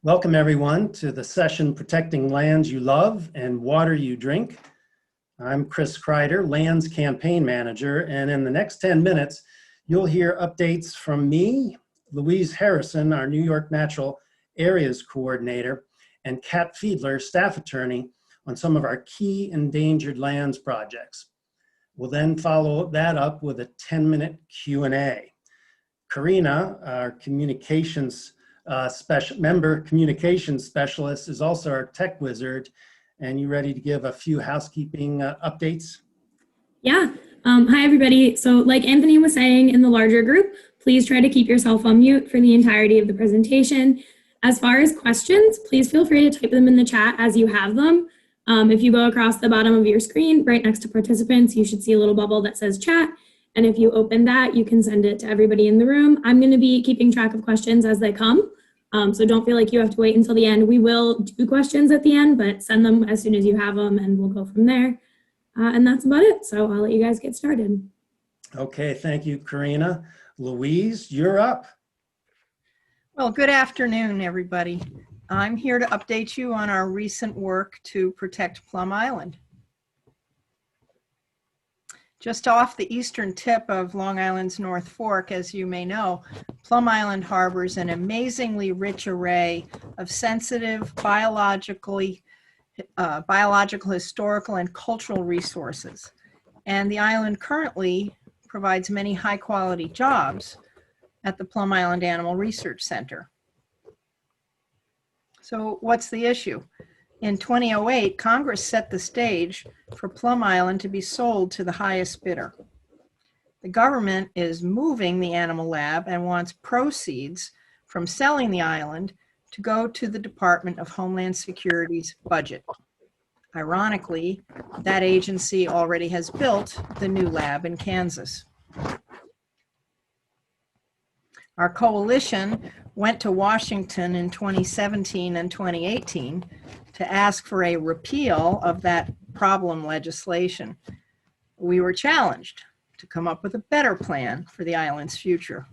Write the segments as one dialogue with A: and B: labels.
A: Welcome everyone to the session Protecting Lands You Love and Water You Drink. I'm Chris Kreider, Lands Campaign Manager, and in the next 10 minutes, you'll hear updates from me, Louise Harrison, our New York Natural Areas Coordinator, and Kat Fiedler, Staff Attorney, on some of our key endangered lands projects. We'll then follow that up with a 10-minute Q&A. Karina, our member communications specialist, is also our tech wizard. And you ready to give a few housekeeping updates?
B: Yeah. Hi, everybody. So like Anthony was saying in the larger group, please try to keep yourself on mute for the entirety of the presentation. As far as questions, please feel free to type them in the chat as you have them. If you go across the bottom of your screen, right next to participants, you should see a little bubble that says chat. And if you open that, you can send it to everybody in the room. I'm going to be keeping track of questions as they come. So don't feel like you have to wait until the end. We will do questions at the end, but send them as soon as you have them and we'll go from there. And that's about it. So I'll let you guys get started.
A: Okay, thank you, Karina. Louise, you're up.
C: Well, good afternoon, everybody. I'm here to update you on our recent work to protect Plum Island. Just off the eastern tip of Long Island's North Fork, as you may know, Plum Island harbors an amazingly rich array of sensitive, biological, historical, and cultural resources. And the island currently provides many high-quality jobs at the Plum Island Animal Research Center. So what's the issue? In 2008, Congress set the stage for Plum Island to be sold to the highest bidder. The government is moving the animal lab and wants proceeds from selling the island to go to the Department of Homeland Security's budget. Ironically, that agency already has built the new lab in Kansas. Our coalition went to Washington in 2017 and 2018 to ask for a repeal of that problem legislation. We were challenged to come up with a better plan for the island's future.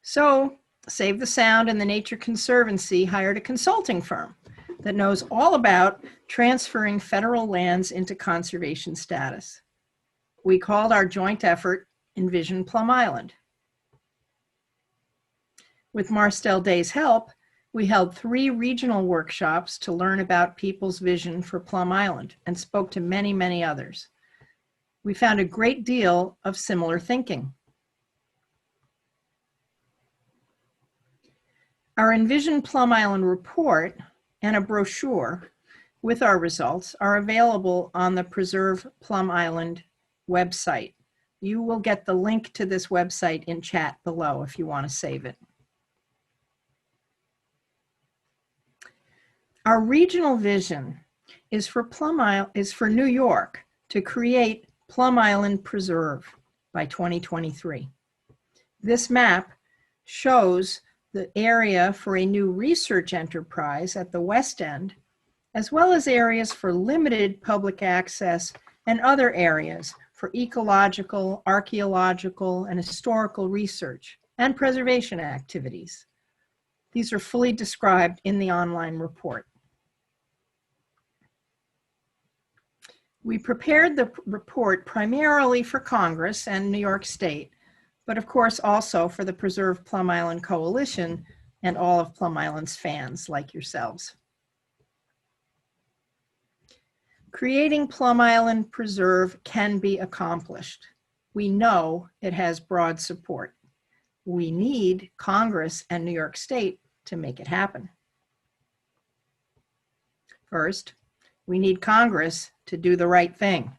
C: So, Save the Sound and the Nature Conservancy hired a consulting firm that knows all about transferring federal lands into conservation status. We called our joint effort Envision Plum Island. With Marstel Day's help, we held 3 regional workshops to learn about people's vision for Plum Island and spoke to many, many others. We found a great deal of similar thinking. Our Envision Plum Island report and a brochure with our results are available on the Preserve Plum Island website. You will get the link to this website in chat below if you want to save it. Our regional vision is for New York to create Plum Island Preserve by 2023. This map shows the area for a new research enterprise at the West End, as well as areas for limited public access and other areas for ecological, archaeological, and historical research and preservation activities. These are fully described in the online report. We prepared the report primarily for Congress and New York State, but of course also for the Preserve Plum Island Coalition and all of Plum Island's fans like yourselves. Creating Plum Island Preserve can be accomplished. We know it has broad support. We need Congress and New York State to make it happen. First, we need Congress to do the right thing.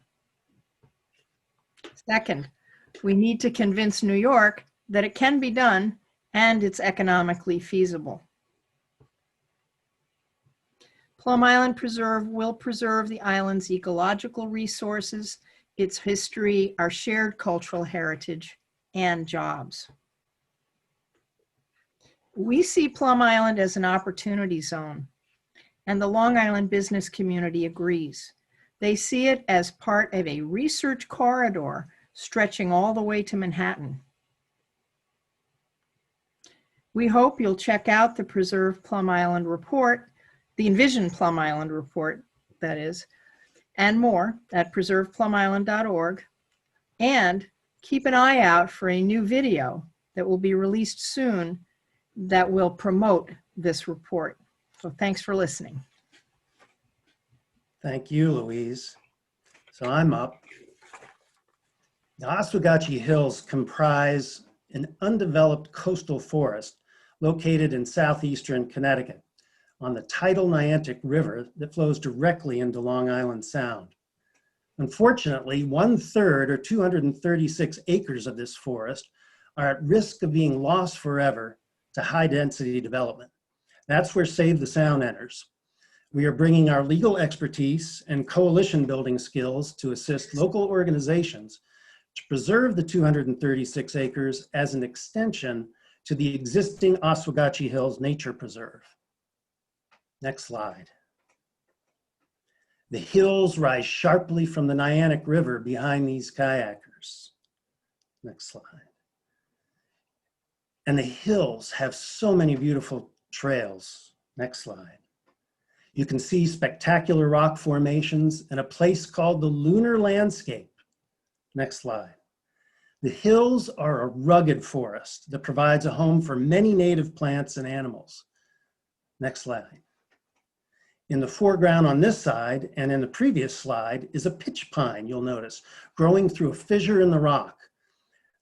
C: Second, we need to convince New York that it can be done and it's economically feasible. Plum Island Preserve will preserve the island's ecological resources, its history, our shared cultural heritage, and jobs. We see Plum Island as an opportunity zone, and the Long Island business community agrees. They see it as part of a research corridor stretching all the way to Manhattan. We hope you'll check out the Preserve Plum Island report, the Envision Plum Island report, that is, and more at preserveplumisland.org. And keep an eye out for a new video that will be released soon that will promote this report. So thanks for listening.
A: Thank you, Louise. So I'm up. The Oswegatchie Hills comprise an undeveloped coastal forest located in southeastern Connecticut on the tidal Niantic River that flows directly into Long Island Sound. Unfortunately, 1/3 or 236 acres of this forest are at risk of being lost forever to high density development. That's where Save the Sound enters. We are bringing our legal expertise and coalition building skills to assist local organizations to preserve the 236 acres as an extension to the existing Oswegatchie Hills Nature Preserve. Next slide. The hills rise sharply from the Niantic River behind these kayakers. Next slide. And the hills have so many beautiful trails. Next slide. You can see spectacular rock formations and a place called the Lunar Landscape. Next slide. The hills are a rugged forest that provides a home for many native plants and animals. Next slide. In the foreground on this side and in the previous slide is a pitch pine, you'll notice, growing through a fissure in the rock.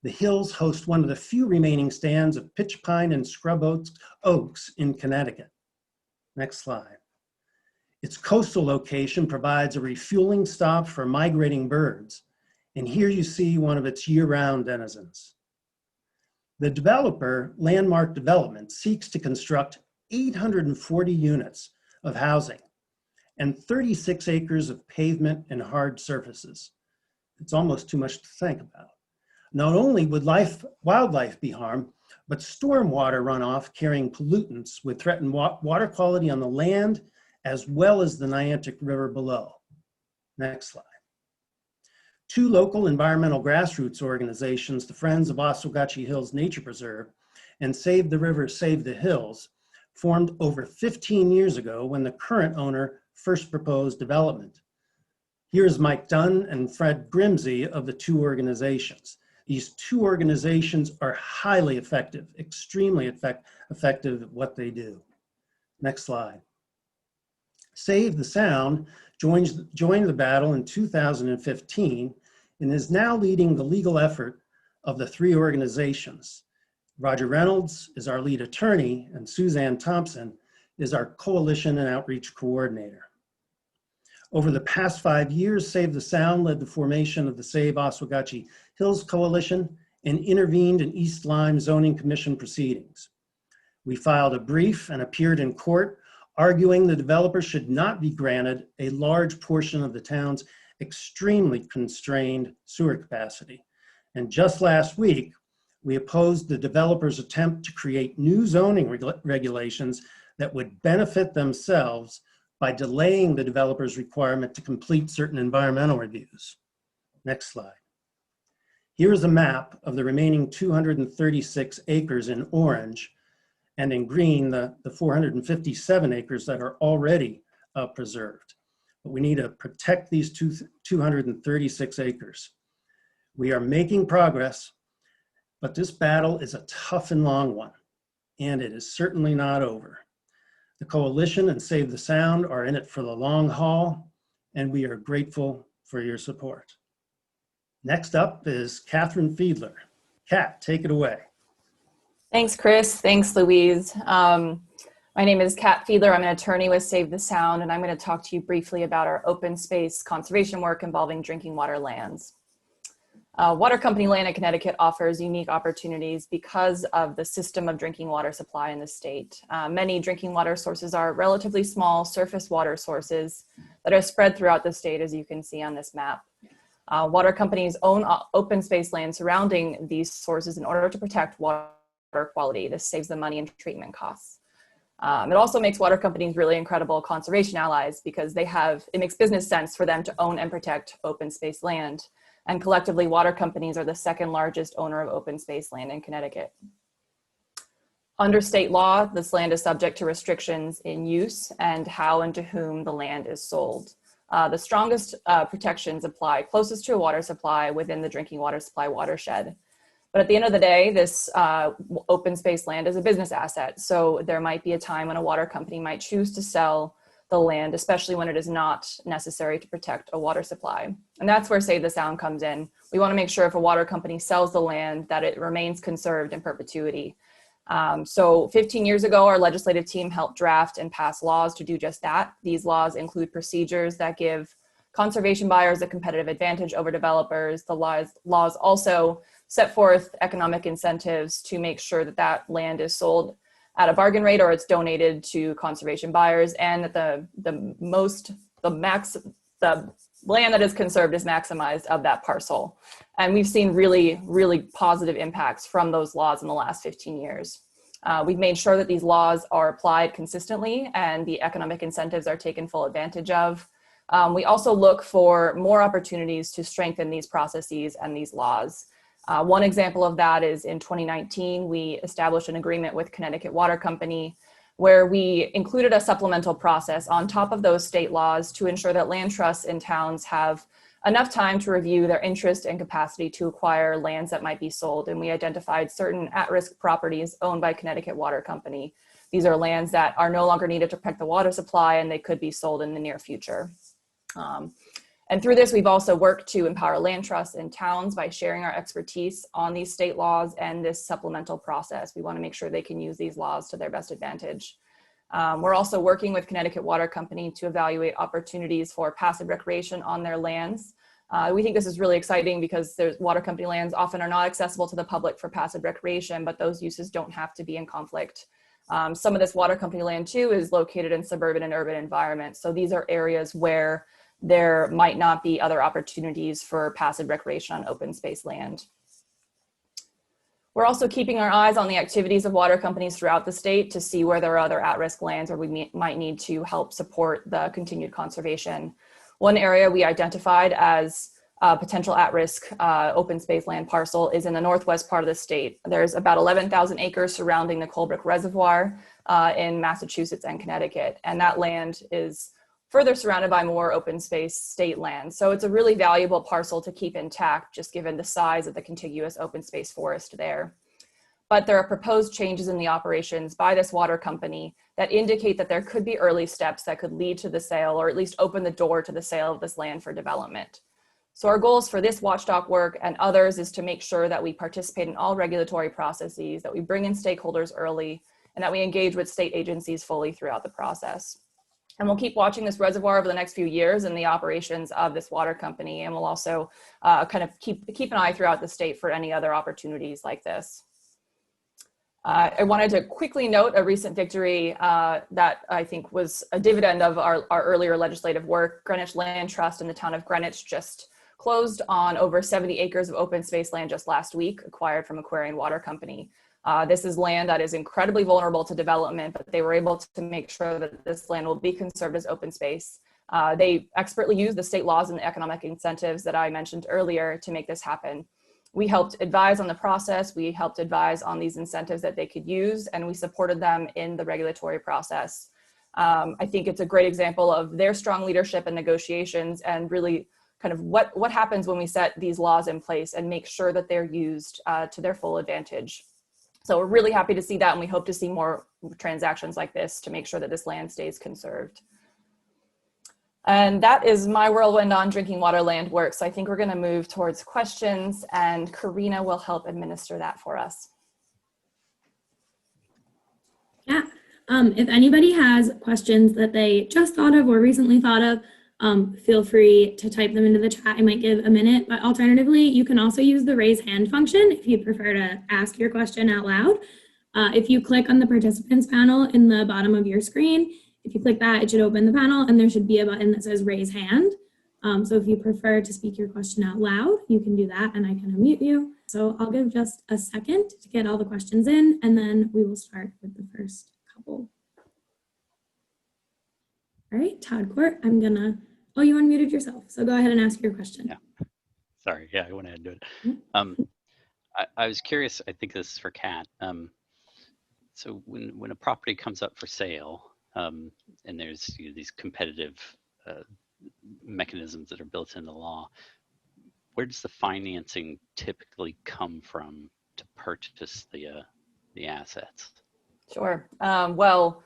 A: The hills host one of the few remaining stands of pitch pine and scrub oaks in Connecticut. Next slide. Its coastal location provides a refueling stop for migrating birds, and here you see one of its year-round denizens. The developer, Landmark Development, seeks to construct 840 units of housing and 36 acres of pavement and hard surfaces. It's almost too much to think about. Not only would wildlife be harmed, but stormwater runoff carrying pollutants would threaten water quality on the land as well as the Niantic River below. Next slide. Two local environmental grassroots organizations, the Friends of Oswegatchie Hills Nature Preserve and Save the River, Save the Hills, formed over 15 years ago when the current owner first proposed development. Here's Mike Dunn and Fred Grimsey of the two organizations. These two organizations are highly effective, extremely effective at what they do. Next slide. Save the Sound joined the battle in 2015 and is now leading the legal effort of the three organizations. Roger Reynolds is our lead attorney, and Suzanne Thompson is our coalition and outreach coordinator. Over the past 5 years, Save the Sound led the formation of the Save Oswegatchie Hills Coalition and intervened in East Lyme Zoning Commission proceedings. We filed a brief and appeared in court arguing the developer should not be granted a large portion of the town's extremely constrained sewer capacity. And just last week, we opposed the developer's attempt to create new zoning regulations that would benefit themselves by delaying the developer's requirement to complete certain environmental reviews. Next slide. Here is a map of the remaining 236 acres in orange, and in green, the 457 acres that are already preserved. But we need to protect these 236 acres. We are making progress, but this battle is a tough and long one, and it is certainly not over. The coalition and Save the Sound are in it for the long haul, and we are grateful for your support. Next up is Catherine Fiedler. Kat, take it away.
D: Thanks, Chris. Thanks, Louise. My name is Kat Fiedler. I'm an attorney with Save the Sound, and I'm going to talk to you briefly about our open space conservation work involving drinking water lands. Water Company land in Connecticut offers unique opportunities because of the system of drinking water supply in the state. Many drinking water sources are relatively small surface water sources that are spread throughout the state, as you can see on this map. Water companies own open space land surrounding these sources in order to protect water quality. This saves them money and treatment costs. It also makes water companies really incredible conservation allies because it makes business sense for them to own and protect open space land. And collectively, water companies are the second largest owner of open space land in Connecticut. Under state law, this land is subject to restrictions in use and how and to whom the land is sold. The strongest protections apply closest to a water supply within the drinking water supply watershed. But at the end of the day, this open space land is a business asset. So there might be a time when a water company might choose to sell the land, especially when it is not necessary to protect a water supply. And that's where Save the Sound comes in. We want to make sure if a water company sells the land that it remains conserved in perpetuity. So 15 years ago, our legislative team helped draft and pass laws to do just that. These laws include procedures that give conservation buyers a competitive advantage over developers. The laws also set forth economic incentives to make sure that that land is sold at a bargain rate or it's donated to conservation buyers, and that the land that is conserved is maximized of that parcel. And we've seen really, really positive impacts from those laws in the last 15 years. We've made sure that these laws are applied consistently and the economic incentives are taken full advantage of. We also look for more opportunities to strengthen these processes and these laws. One example of that is in 2019, we established an agreement with Connecticut Water Company where we included a supplemental process on top of those state laws to ensure that land trusts in towns have enough time to review their interest and capacity to acquire lands that might be sold. And we identified certain at-risk properties owned by Connecticut Water Company. These are lands that are no longer needed to protect the water supply and they could be sold in the near future. And through this, we've also worked to empower land trusts in towns by sharing our expertise on these state laws and this supplemental process. We want to make sure they can use these laws to their best advantage. We're also working with Connecticut Water Company to evaluate opportunities for passive recreation on their lands. We think this is really exciting because water company lands often are not accessible to the public for passive recreation, but those uses don't have to be in conflict. Some of this water company land too is located in suburban and urban environments. So these are areas where there might not be other opportunities for passive recreation on open space land. We're also keeping our eyes on the activities of water companies throughout the state to see where there are other at-risk lands where we might need to help support the continued conservation. One area we identified as a potential at-risk open space land parcel is in the northwest part of the state. There's about 11,000 acres surrounding the Colebrook Reservoir in Massachusetts and Connecticut, and that land is further surrounded by more open space state land. So it's a really valuable parcel to keep intact, just given the size of the contiguous open space forest there. But there are proposed changes in the operations by this water company that indicate that there could be early steps that could lead to the sale, or at least open the door to the sale of this land for development. So our goals for this watchdog work and others is to make sure that we participate in all regulatory processes, that we bring in stakeholders early, and that we engage with state agencies fully throughout the process. And we'll keep watching this reservoir over the next few years and the operations of this water company. And we'll also kind of keep an eye throughout the state for any other opportunities like this. I wanted to quickly note a recent victory that I think was a dividend of our earlier legislative work. Greenwich Land Trust in the town of Greenwich just closed on over 70 acres of open space land just last week, acquired from Aquarion Water Company. This is land that is incredibly vulnerable to development, but they were able to make sure that this land will be conserved as open space. They expertly used the state laws and the economic incentives that I mentioned earlier to make this happen. We helped advise on the process, we helped advise on these incentives that they could use, and we supported them in the regulatory process. I think it's a great example of their strong leadership and negotiations, and really kind of what happens when we set these laws in place and make sure that they're used to their full advantage. So we're really happy to see that, and we hope to see more transactions like this to make sure that this land stays conserved. And that is my whirlwind on drinking water land work. So I think we're going to move towards questions, and Karina will help administer that for us.
B: Yeah, if anybody has questions that they just thought of or recently thought of, feel free to type them into the chat. I might give a minute, but alternatively, you can also use the raise hand function if you prefer to ask your question out loud. If you click on the participants panel in the bottom of your screen, if you click that, it should open the panel and there should be a button that says raise hand. So if you prefer to speak your question out loud, you can do that and I can unmute you. So I'll give just a second to get all the questions in, and then we will start with the first couple. All right, Todd Court, oh, you unmuted yourself. So go ahead and ask your question.
E: Yeah. Sorry, yeah, I went ahead and do it.
B: Mm-hmm.
E: I was curious, I think this is for Kat. So when a property comes up for sale, and there's these competitive mechanisms that are built into the law, where does the financing typically come from to purchase the assets?
D: Sure. Well,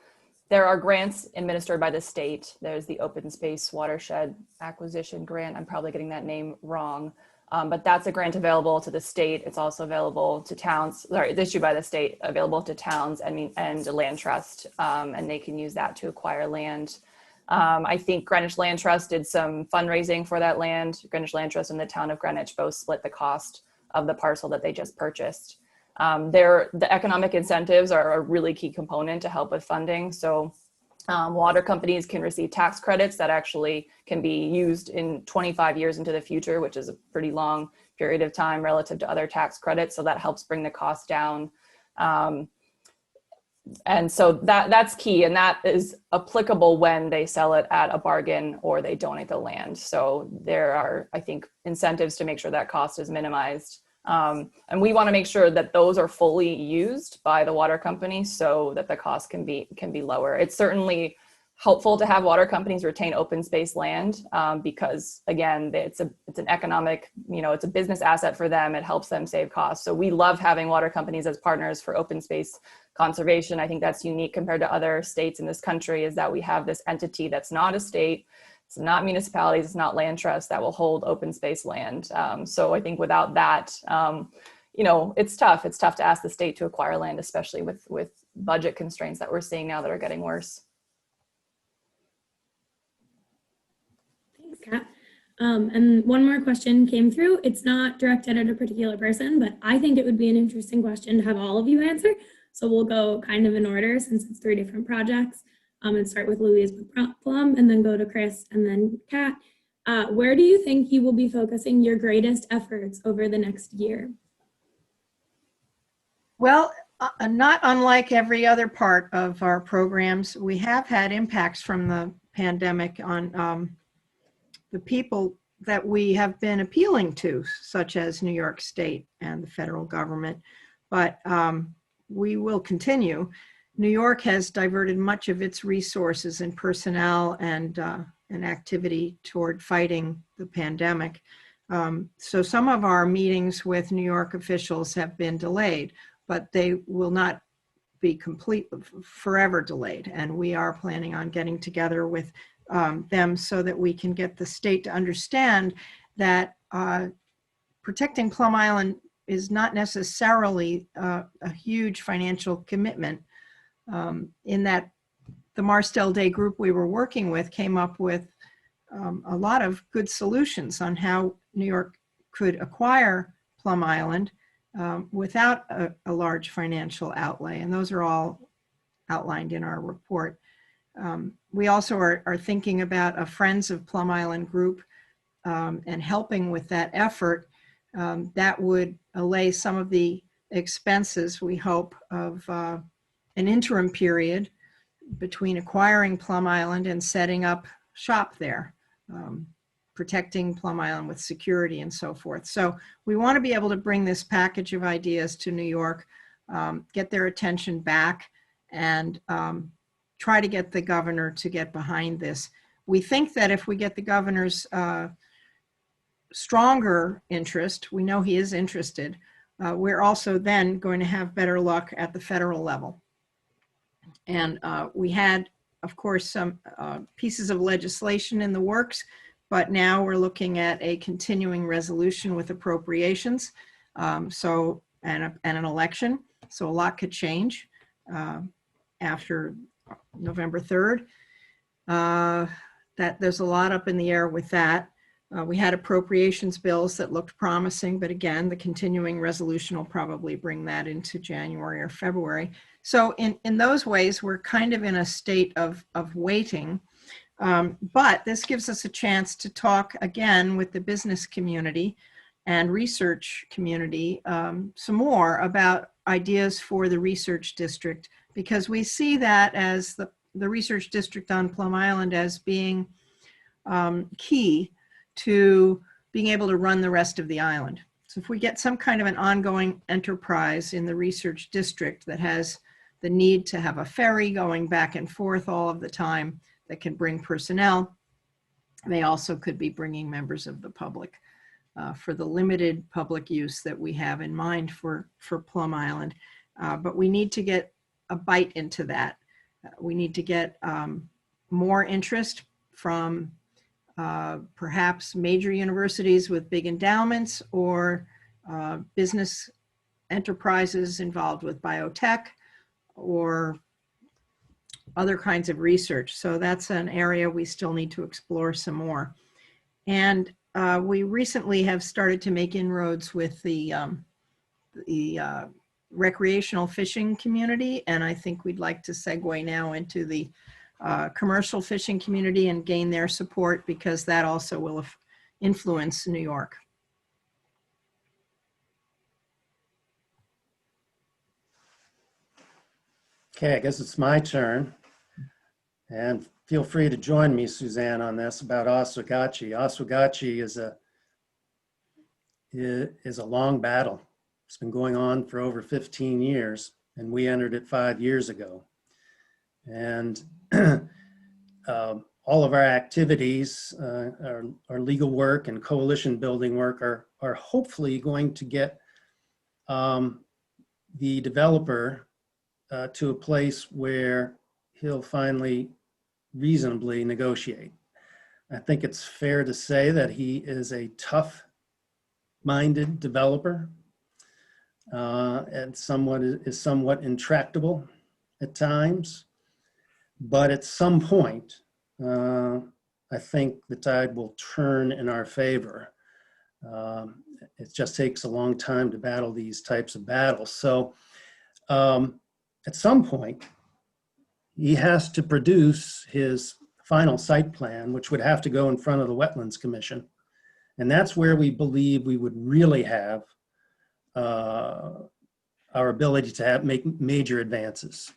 D: there are grants administered by the state. There's the Open Space Watershed Acquisition Grant. I'm probably getting that name wrong, but that's a grant available to the state. It's also available to towns. Sorry, it's issued by the state, available to towns and the land trust, and they can use that to acquire land. I think Greenwich Land Trust did some fundraising for that land. Greenwich Land Trust and the town of Greenwich both split the cost of the parcel that they just purchased. The economic incentives are a really key component to help with funding. So water companies can receive tax credits that actually can be used in 25 years into the future, which is a pretty long period of time relative to other tax credits. So that helps bring the cost down. And so that's key, and that is applicable when they sell it at a bargain or they donate the land. So there are, I think, incentives to make sure that cost is minimized. And we want to make sure that those are fully used by the water company so that the cost can be lower. It's certainly helpful to have water companies retain open space land because, again, it's an economic, it's a business asset for them. It helps them save costs. So we love having water companies as partners for open space conservation. I think that's unique compared to other states in this country, is that we have this entity that's not a state, it's not municipalities, it's not land trusts that will hold open space land. So I think without that, it's tough. It's tough to ask the state to acquire land, especially with budget constraints that we're seeing now that are getting worse.
B: Thanks, Kat. And one more question came through. It's not directed at a particular person, but I think it would be an interesting question to have all of you answer. So we'll go kind of in order since it's 3 different projects, and start with Louise with Plum, and then go to Chris, and then Kat. Where do you think you will be focusing your greatest efforts over the next year?
C: Well, not unlike every other part of our programs, we have had impacts from the pandemic on the people that we have been appealing to, such as New York State and the federal government. But we will continue. New York has diverted much of its resources and personnel and activity toward fighting the pandemic. So some of our meetings with New York officials have been delayed, but they will not be forever delayed. And we are planning on getting together with them so that we can get the state to understand that protecting Plum Island is not necessarily a huge financial commitment, in that the Marsdale Day group we were working with came up with a lot of good solutions on how New York could acquire Plum Island without a large financial outlay. And those are all outlined in our report. We also are thinking about a Friends of Plum Island group and helping with that effort. That would allay some of the expenses, we hope, of an interim period between acquiring Plum Island and setting up shop there, protecting Plum Island with security and so forth. So we want to be able to bring this package of ideas to New York, get their attention back, and try to get the governor to get behind this. We think that if we get the governor's stronger interest, we know he is interested, we're also then going to have better luck at the federal level. And we had, of course, some pieces of legislation in the works, but now we're looking at a continuing resolution with appropriations, and an election. So a lot could change after November 3rd. That there's a lot up in the air with that. We had appropriations bills that looked promising, but again, the continuing resolution will probably bring that into January or February. So in those ways, we're kind of in a state of waiting. But this gives us a chance to talk again with the business community and research community some more about ideas for the research district, because we see that as the research district on Plum Island as being key to being able to run the rest of the island. So if we get some kind of an ongoing enterprise in the research district that has the need to have a ferry going back and forth all of the time that can bring personnel. They also could be bringing members of the public for the limited public use that we have in mind for Plum Island. But we need to get a bite into that. We need to get more interest from perhaps major universities with big endowments or business enterprises involved with biotech or other kinds of research. So that's an area we still need to explore some more. And we recently have started to make inroads with the recreational fishing community. And I think we'd like to segue now into the commercial fishing community and gain their support, because that also will influence New York.
A: Okay, I guess it's my turn. And feel free to join me, Suzanne, on this about Oswegatchie. Oswegatchie is a long battle. It's been going on for over 15 years, and we entered it 5 years ago. And all of our activities, our legal work and coalition building work are hopefully going to get the developer to a place where he'll finally reasonably negotiate. I think it's fair to say that he is a tough-minded developer and is somewhat intractable at times. But at some point, I think the tide will turn in our favor. It just takes a long time to battle these types of battles. So at some point, he has to produce his final site plan, which would have to go in front of the Wetlands Commission. And that's where we believe we would really have our ability to make major advances.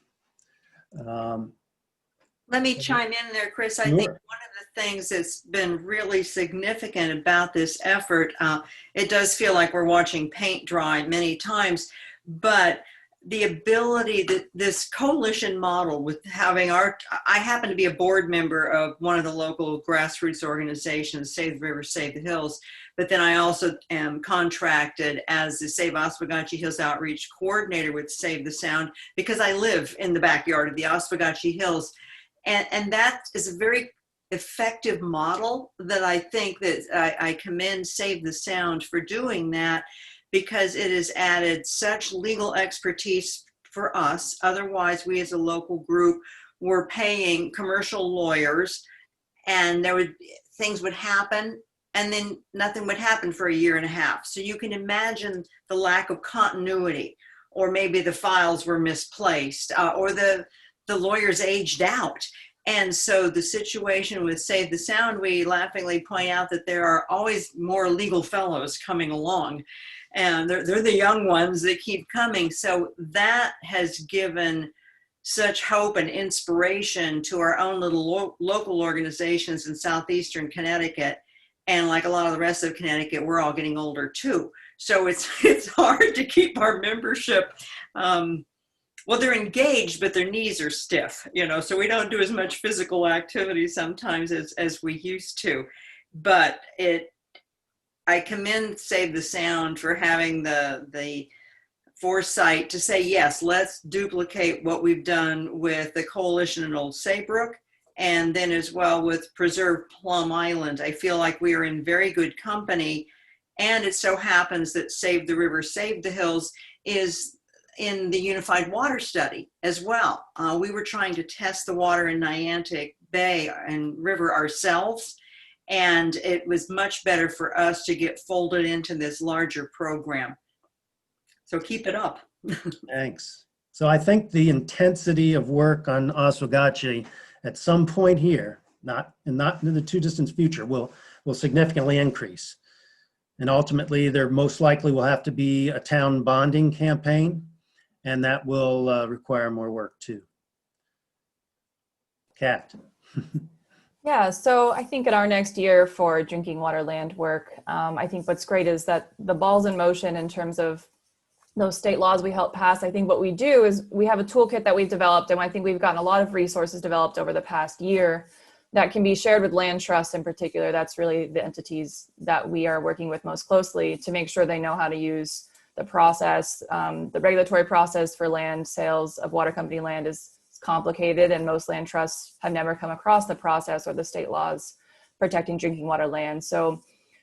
F: Let me chime in there, Chris. I think one of the things that's been really significant about this effort, it does feel like we're watching paint dry many times, but the ability that this coalition model with having I happen to be a board member of one of the local grassroots organizations, Save the River, Save the Hills, but then I also am contracted as the Save Oswegatchie Hills Outreach Coordinator with Save the Sound, because I live in the backyard of the Oswegatchie Hills. And that is a very effective model that I think that I commend Save the Sound for doing that, because it has added such legal expertise for us. Otherwise, we as a local group were paying commercial lawyers, and things would happen, and then nothing would happen for a year and a half. So you can imagine the lack of continuity, or maybe the files were misplaced, or the lawyers aged out. And so the situation with Save the Sound, we laughingly point out that there are always more legal fellows coming along, and they're the young ones that keep coming. So that has given such hope and inspiration to our own little local organizations in southeastern Connecticut. And like a lot of the rest of Connecticut, we're all getting older too. So it's hard to keep our membership, well, they're engaged, but their knees are stiff, so we don't do as much physical activity sometimes as we used to. But I commend Save the Sound for having the foresight to say, yes, let's duplicate what we've done with the coalition in Old Saybrook, and then as well with Preserve Plum Island. I feel like we are in very good company, and it so happens that Save the River, Save the Hills is in the Unified Water Study as well. We were trying to test the water in Niantic Bay and River ourselves, and it was much better for us to get folded into this larger program. So keep it up.
A: Thanks. So I think the intensity of work on Oswegatchie at some point here, not in the too distant future, will significantly increase. And ultimately, there most likely will have to be a town bonding campaign, and that will require more work too. Kat.
D: Yeah, so I think in our next year for drinking water land work, I think what's great is that the ball's in motion in terms of those state laws we help pass. I think what we do is we have a toolkit that we've developed, and I think we've gotten a lot of resources developed over the past year that can be shared with land trusts in particular. That's really the entities that we are working with most closely to make sure they know how to use the process. The regulatory process for land sales of water company land is complicated, and most land trusts have never come across the process or the state laws protecting drinking water land. So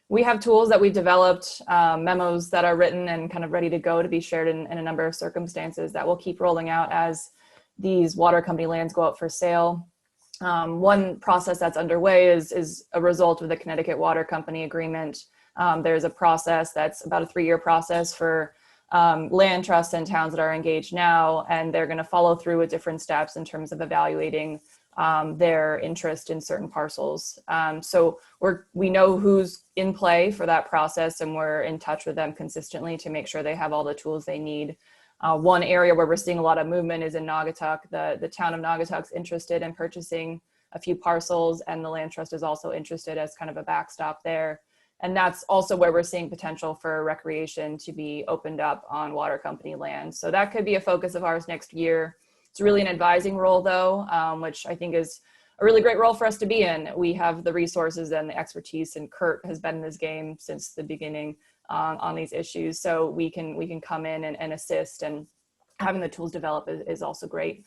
D: we have tools that we've developed, memos that are written and kind of ready to go to be shared in a number of circumstances that we'll keep rolling out as these water company lands go up for sale. One process that's underway is a result of the Connecticut Water Company agreement. There's a process that's about a 3-year process for land trusts and towns that are engaged now, and they're going to follow through with different steps in terms of evaluating their interest in certain parcels. So we know who's in play for that process, and we're in touch with them consistently to make sure they have all the tools they need. One area where we're seeing a lot of movement is in Naugatuck. The town of Naugatuck's interested in purchasing a few parcels, and the land trust is also interested as kind of a backstop there. And that's also where we're seeing potential for recreation to be opened up on water company land. So that could be a focus of ours next year. It's really an advising role though, which I think is a really great role for us to be in. We have the resources and the expertise, and Kurt has been in this game since the beginning on these issues. So we can come in and assist, and having the tools develop is also great.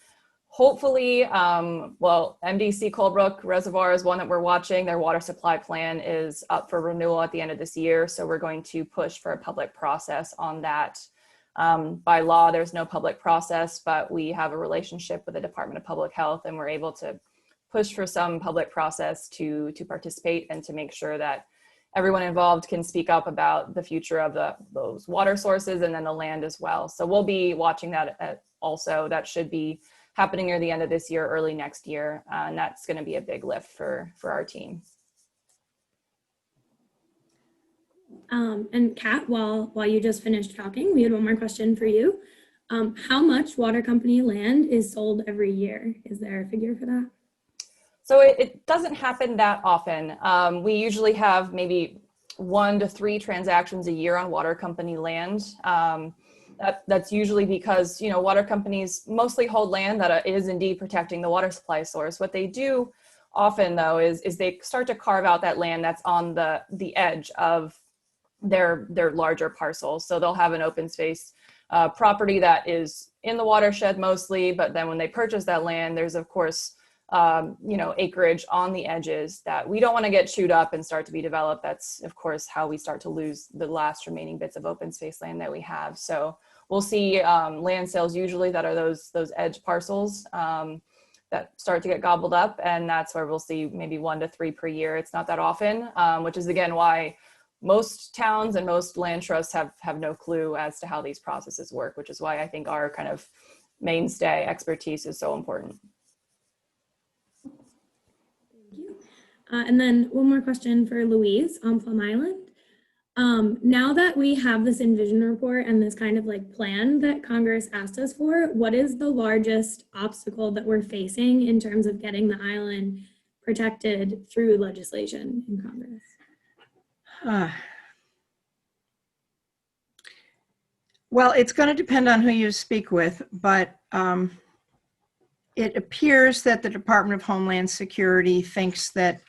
D: Hopefully, MDC Colebrook Reservoir is one that we're watching. Their water supply plan is up for renewal at the end of this year. So we're going to push for a public process on that. By law, there's no public process, but we have a relationship with the Department of Public Health, and we're able to push for some public process to participate and to make sure that everyone involved can speak up about the future of those water sources and then the land as well. So we'll be watching that also. That should be happening near the end of this year, early next year. And that's going to be a big lift for our team.
B: And Kat, while you just finished talking, we had one more question for you. How much water company land is sold every year? Is there a figure for that?
D: So it doesn't happen that often. We usually have maybe 1 to 3 transactions a year on water company land. That's usually because, water companies mostly hold land that is indeed protecting the water supply source. What they do often though is they start to carve out that land that's on the edge of their larger parcels. So they'll have an open space property that is in the watershed mostly, but then when they purchase that land, there's of course acreage on the edges that we don't want to get chewed up and start to be developed. That's of course how we start to lose the last remaining bits of open space land that we have. So we'll see land sales usually that are those edge parcels that start to get gobbled up, and that's where we'll see maybe 1 to 3 per year. It's not that often, which is again why most towns and most land trusts have no clue as to how these processes work, which is why I think our kind of mainstay expertise is so important.
B: And then one more question for Louise on Plum Island. Now that we have this Envision report and this kind of like plan that Congress asked us for, what is the largest obstacle that we're facing in terms of getting the island protected through legislation in Congress?
C: Well, it's going to depend on who you speak with, but it appears that the Department of Homeland Security thinks that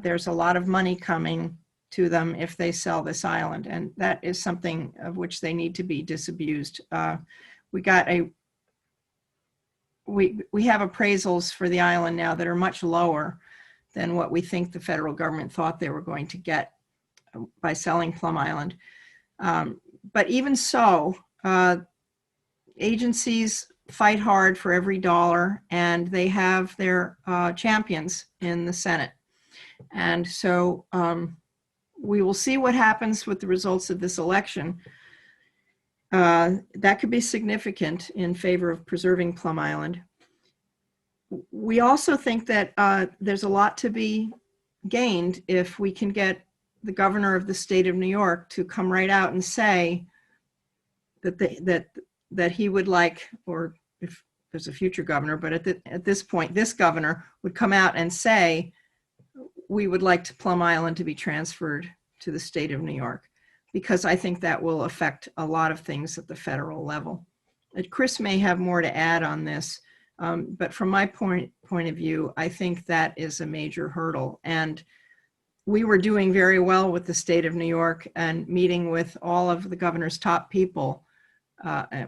C: there's a lot of money coming to them if they sell this island, and that is something of which they need to be disabused. We have appraisals for the island now that are much lower than what we think the federal government thought they were going to get by selling Plum Island. But even so, agencies fight hard for every dollar, and they have their champions in the Senate. And so we will see what happens with the results of this election. That could be significant in favor of preserving Plum Island. We also think that there's a lot to be gained if we can get the governor of the state of New York to come right out and say that he would like, or if there's a future governor, but at this point, this governor would come out and say, we would like Plum Island to be transferred to the state of New York. because I think that will affect a lot of things at the federal level. Chris may have more to add on this, but from my point of view, I think that is a major hurdle. And we were doing very well with the state of New York and meeting with all of the governor's top people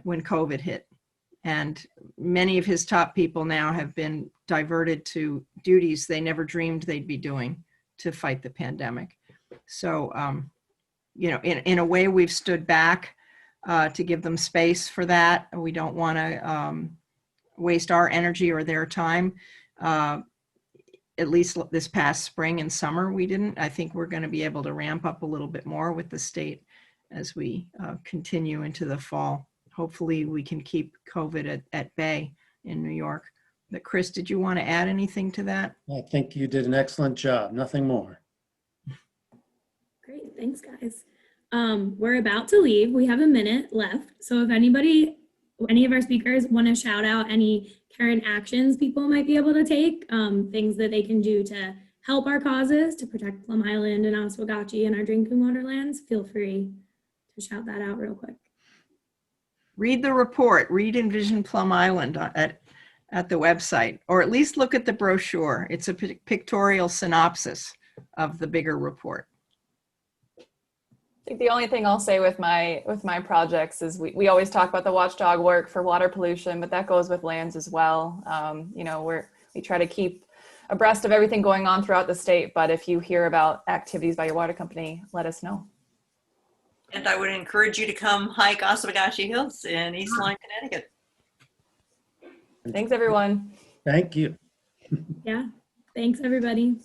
C: when COVID hit. And many of his top people now have been diverted to duties they never dreamed they'd be doing to fight the pandemic. So, you know, in a way, we've stood back to give them space for that. We don't want to waste our energy or their time. At least this past spring and summer, we didn't. I think we're going to be able to ramp up a little bit more with the state as we continue into the fall. Hopefully we can keep COVID at bay in New York. But Chris, did you want to add anything to that?
A: I think you did an excellent job. Nothing more.
B: Great, thanks guys. We're about to leave. We have a minute left. So if any of our speakers want to shout out any current actions people might be able to take, things that they can do to help our causes, to protect Plum Island and Oswegatchie and our drinking water lands, feel free to shout that out real quick.
C: Read the report, read Envision Plum Island at the website, or at least look at the brochure. It's a pictorial synopsis of the bigger report.
D: I think the only thing I'll say with my projects is we always talk about the watchdog work for water pollution, but that goes with lands as well. You know, we try to keep abreast of everything going on throughout the state, but if you hear about activities by your water company, let us know.
F: And I would encourage you to come hike Oswegatchie Hills in East Lyme, Connecticut.
D: Thanks, everyone.
A: Thank you.
B: Yeah, thanks everybody.